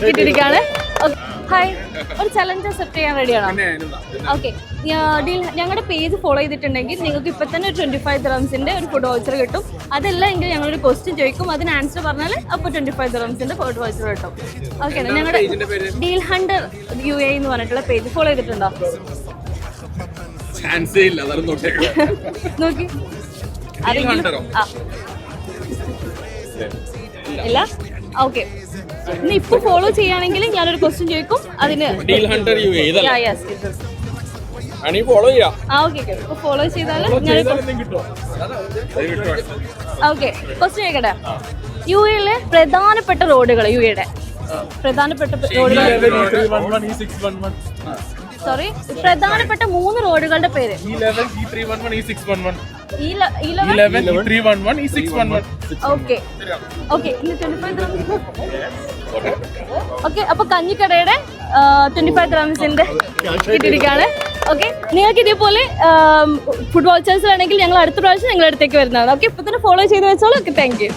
കിട്ടിയിരിക്കുകയാണ്. ഹായ്, ഒരു challenge accept ചെയ്യാൻ റെഡിയാണോ? ഓക്കെ, ഞങ്ങളുടെ പേജ് ഫോളോ ചെയ്തിട്ടുണ്ടെങ്കിൽ നിങ്ങൾക്ക് ഇപ്പം തന്നെ ഒരു 25 ദിർഹംസിൻ്റെ ഒരു ഫുഡ് വൗച്ചർ കിട്ടും. അതല്ല എങ്കിൽ ഞങ്ങളൊരു ക്വസ്റ്റ്യൻ ചോദിക്കും, അതിന് ആൻസർ പറഞ്ഞാൽ അപ്പോൾ 25 ദിർഹംസിൻ്റെ ഫുഡ് വൗച്ചർ കിട്ടും. ഓക്കെ, ഞങ്ങളുടെ ഡീൽ ഹണ്ടർ UAE എന്ന് പറഞ്ഞിട്ടുള്ള പേജ് ഫോളോ ചെയ്തിട്ടുണ്ടോ? നോക്കി ഇല്ല. ഓക്കെ, ഇന്ന് ഇപ്പൊ ഫോളോ ചെയ്യുകയാണെങ്കിൽ ഞാനൊരു ക്വസ്റ്റ്യൻ ചോദിക്കും, അതിന് ഫോളോ ചെയ്താൽ ഓക്കെ. ക്വസ്റ്റ്യൻ ചോദിക്കട്ടെ, UAE പ്രധാനപ്പെട്ട റോഡുകൾ, UAE പ്രധാനപ്പെട്ട റോഡുകൾ, സോറി, പ്രധാനപ്പെട്ട 3 റോഡുകളുടെ പേര്. ഓക്കെ, അപ്പൊ കഞ്ഞിക്കടയുടെ 25 ദിർഹംസിന്റെ കിട്ടിയിരിക്കുകയാണ്. ഓക്കെ, നിങ്ങൾക്ക് ഇതേപോലെ ഫുഡ് വൗച്ചേഴ്സ് വേണമെങ്കിൽ ഞങ്ങൾ അടുത്ത പ്രാവശ്യം നിങ്ങളുടെ അടുത്തേക്ക് വരുന്നതാണ്. ഓക്കെ, ഇപ്പൊ തന്നെ ഫോളോ ചെയ്ത് വെച്ചോളൂ. Okay, thank you.